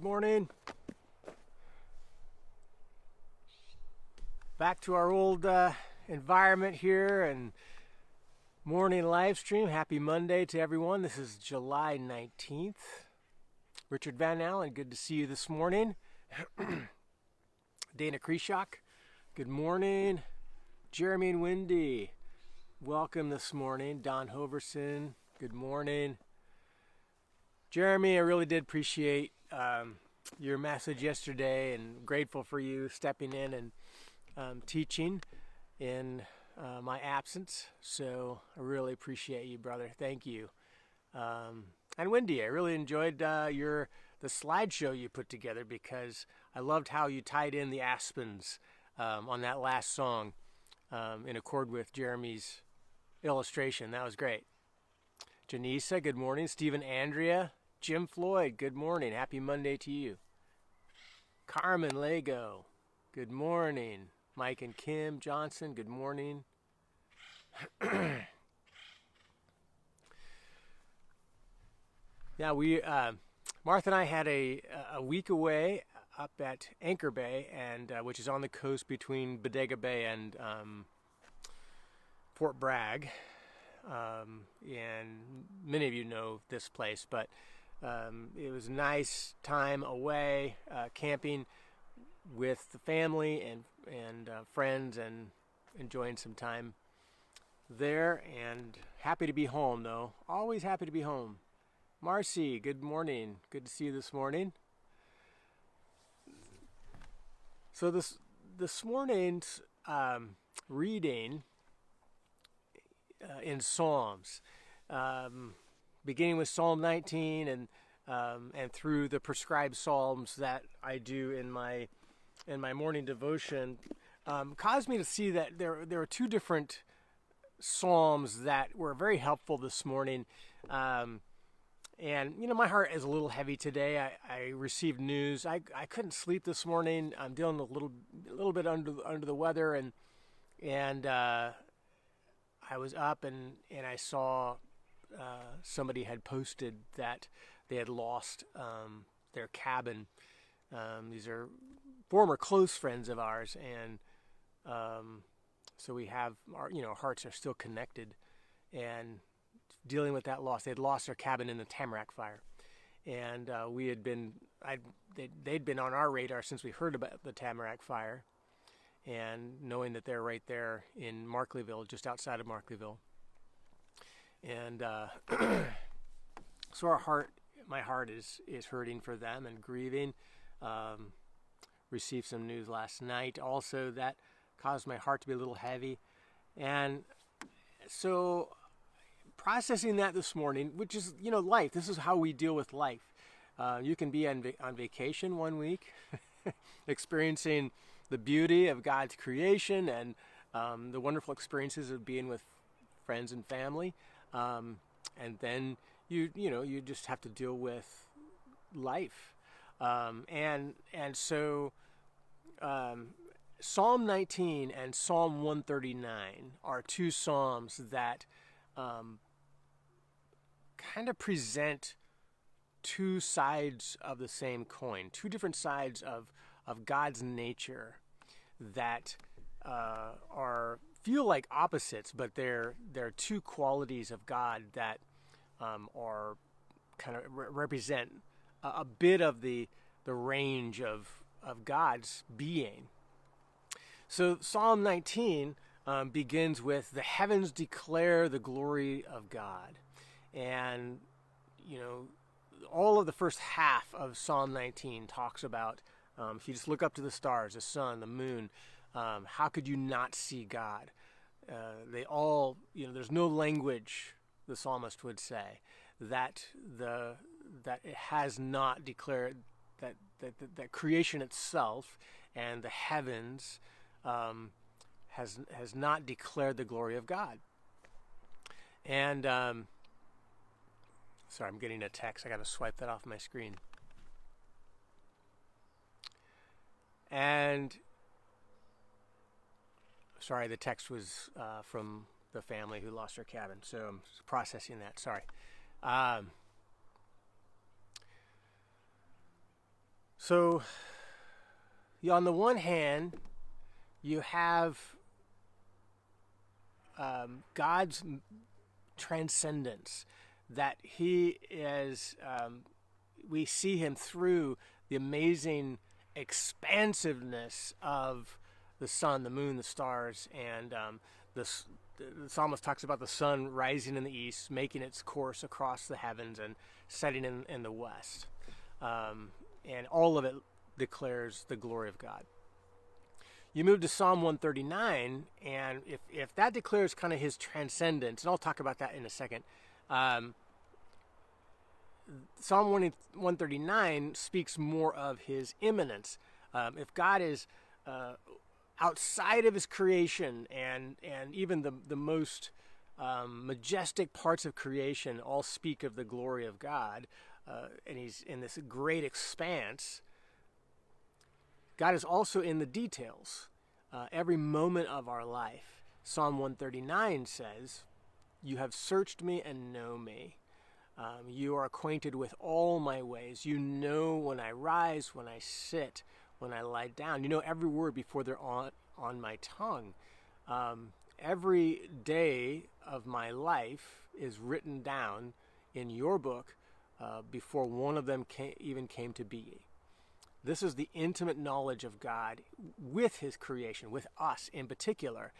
Good morning. Back to our old environment here and morning live stream. Happy Monday to everyone. This is July 19th. Richard Van Allen, good to see you this morning. Dana Kreshak, good morning. Jeremy and Wendy, welcome this morning. Don Hoverson, good morning. Jeremy, I really did appreciate your message yesterday and grateful for you stepping in and teaching in my absence. So I really appreciate you, brother. Thank you. And Wendy, I really enjoyed the slideshow you put together because I loved how you tied in the Aspens on that last song in accord with Jeremy's illustration. That was great. Janisa, good morning. Stephen Andrea, Jim Floyd, good morning. Happy Monday to you. Carmen Lego, good morning. Mike and Kim Johnson, good morning. Yeah, Martha and I had a week away up at Anchor Bay, and which is on the coast between Bodega Bay and Fort Bragg. And many of you know this place, but it was a nice time away, camping with the family and friends, and enjoying some time there. And happy to be home, though. Always happy to be home. Marcy, good morning. Good to see you this morning. So this morning's reading in Psalms, beginning with Psalm 19 and through the prescribed psalms that I do in my morning devotion, caused me to see that there are two different psalms that were very helpful this morning. And my heart is a little heavy today. I received news. I couldn't sleep this morning. I'm dealing a little bit under the weather, and I was up and I saw somebody had posted that they had lost their cabin. These are former close friends of ours, and so we have our hearts are still connected, and dealing with that loss. They'd lost their cabin in the Tamarack fire, and they'd been on our radar since we heard about the Tamarack fire, and knowing that they're right there in Markleyville, just outside of Markleyville. And so my heart is hurting for them and grieving. Received some news last night also that caused my heart to be a little heavy. And so processing that this morning, which is, life. This is how we deal with life. You can be on vacation one week, experiencing the beauty of God's creation and the wonderful experiences of being with friends and family. And then you just have to deal with life. And so Psalm 19 and Psalm 139 are two psalms that kind of present two sides of the same coin, two different sides of God's nature that feel like opposites, but they're two qualities of God that are kind of represent a bit of the range of God's being. So Psalm 19 begins with, "The heavens declare the glory of God." And, all of the first half of Psalm 19 talks about, if you just look up to the stars, the sun, the moon, how could you not see God? They all, there's no language, the psalmist would say, that it has not declared that creation itself and the heavens has not declared the glory of God. And sorry, I'm getting a text. I got to swipe that off my screen. And sorry, the text was from the family who lost their cabin, so I'm processing that. Sorry. So, on the one hand, you have God's transcendence, that He is, we see Him through the amazing expansiveness of the sun, the moon, the stars, and the psalmist talks about the sun rising in the east, making its course across the heavens, and setting in the west. And all of it declares the glory of God. You move to Psalm 139, and if that declares kind of His transcendence, and I'll talk about that in a second, Psalm 139 speaks more of His immanence. If God is outside of His creation, and even the most majestic parts of creation all speak of the glory of God, and He's in this great expanse, God is also in the details, every moment of our life. Psalm 139 says, "You have searched me and know me. You are acquainted with all my ways. You know when I rise, when I sit, when I lie down. You know every word before they're on my tongue." Every day of my life is written down in your book before one of them even came to be. This is the intimate knowledge of God with His creation, with us in particular.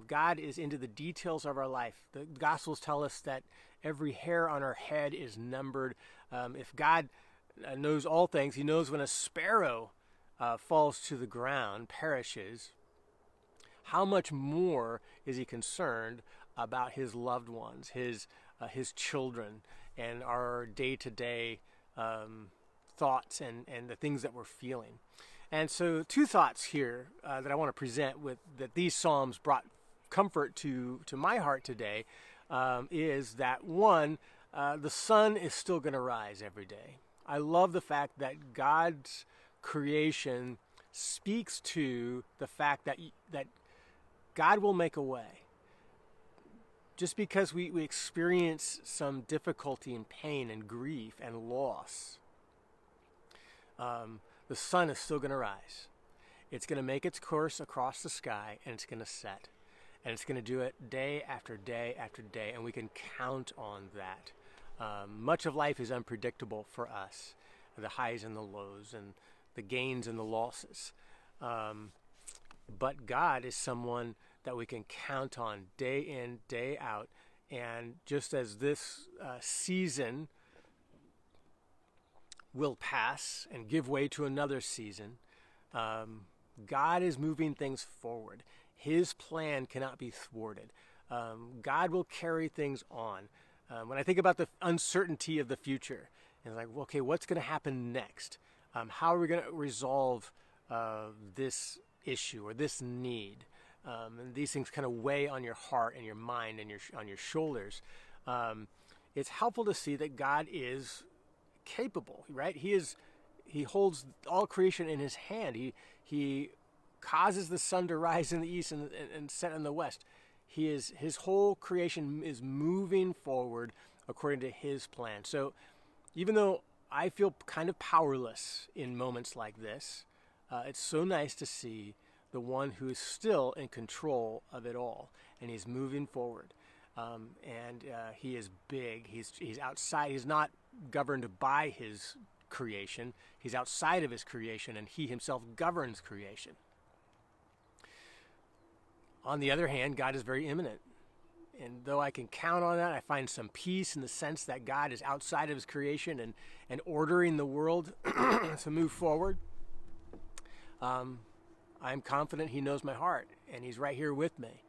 God is into the details of our life. The Gospels tell us that every hair on our head is numbered. If God knows all things, He knows when a sparrow falls to the ground, perishes. How much more is He concerned about His loved ones, His children, and our day-to-day thoughts and the things that we're feeling. And so two thoughts here that I want to present that these Psalms brought comfort to my heart today is that, one, the sun is still going to rise every day. I love the fact that God's creation speaks to the fact that God will make a way. Just because we experience some difficulty and pain and grief and loss, the sun is still going to rise. It's going to make its course across the sky, and it's going to set. And it's going to do it day after day after day, and we can count on that. Much of life is unpredictable for us, the highs and the lows, and the gains and the losses. But God is someone that we can count on day in, day out. And just as this season will pass and give way to another season, God is moving things forward. His plan cannot be thwarted. God will carry things on. When I think about the uncertainty of the future, and like, okay, what's going to happen next? How are we going to resolve this issue or this need? And these things kind of weigh on your heart and your mind and on your shoulders. It's helpful to see that God is capable, right? He holds all creation in His hand. He causes the sun to rise in the east and set in the west. His whole creation is moving forward according to His plan. So even though I feel kind of powerless in moments like this, it's so nice to see the one who is still in control of it all, and He's moving forward. And He is big. He's outside. He's not governed by His creation. He's outside of His creation, and He Himself governs creation. On the other hand, God is very immanent. And though I can count on that, I find some peace in the sense that God is outside of His creation and ordering the world to move forward. I'm confident He knows my heart, and He's right here with me.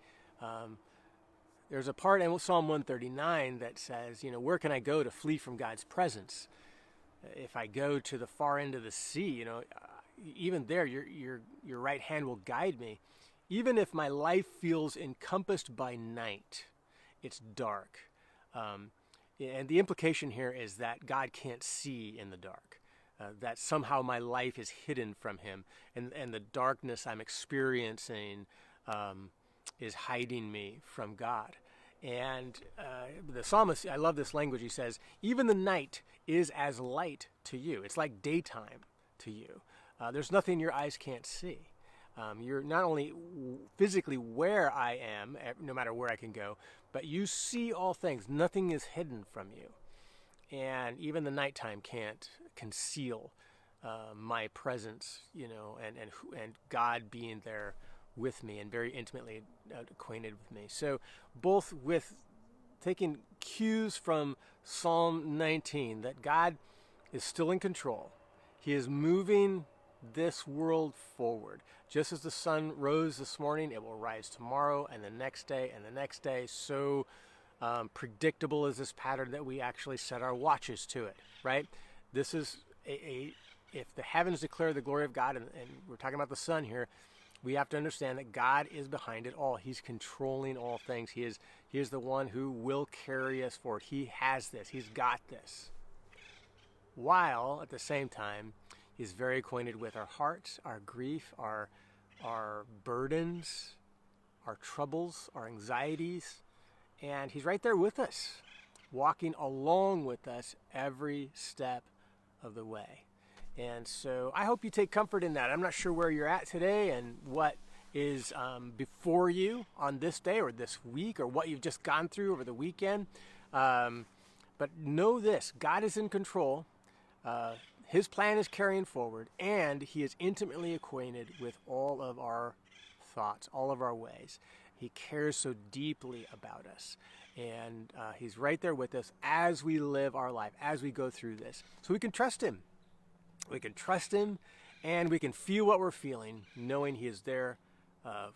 There's a part in Psalm 139 that says, where can I go to flee from God's presence? If I go to the far end of the sea, even there, your right hand will guide me. Even if my life feels encompassed by night, it's dark. And the implication here is that God can't see in the dark. That somehow my life is hidden from Him, and the darkness I'm experiencing is hiding me from God. And the psalmist, I love this language, he says, even the night is as light to you. It's like daytime to you. There's nothing your eyes can't see. You're not only physically where I am, no matter where I can go, but you see all things. Nothing is hidden from you. And even the nighttime can't conceal my presence, and God being there with me and very intimately acquainted with me. So both with taking cues from Psalm 19, that God is still in control. He is moving this world forward. Just as the sun rose this morning, it will rise tomorrow and the next day and the next day. So predictable is this pattern that we actually set our watches to it, right? This is if the heavens declare the glory of God, and we're talking about the sun here, we have to understand that God is behind it all. He's controlling all things. He is the one who will carry us forward. He has this. He's got this. While at the same time, He's very acquainted with our hearts, our grief, our burdens, our troubles, our anxieties, and He's right there with us, walking along with us every step of the way. And so I hope you take comfort in that. I'm not sure where you're at today and what is before you on this day or this week or what you've just gone through over the weekend. But know this, God is in control. His plan is carrying forward, and He is intimately acquainted with all of our thoughts, all of our ways. He cares so deeply about us. And He's right there with us as we live our life, as we go through this. So we can trust Him. We can trust Him, and we can feel what we're feeling, knowing He is there,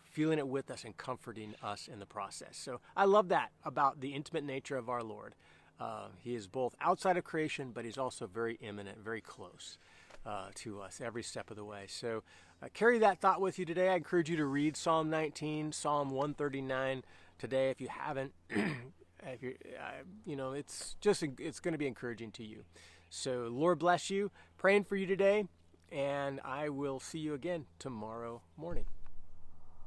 feeling it with us and comforting us in the process. So I love that about the intimate nature of our Lord. He is both outside of creation, but He's also very immanent, very close to us every step of the way. So carry that thought with you today. I encourage you to read Psalm 19, Psalm 139 today if you haven't. If you're, it's going to be encouraging to you. So Lord bless you. Praying for you today, and I will see you again tomorrow morning.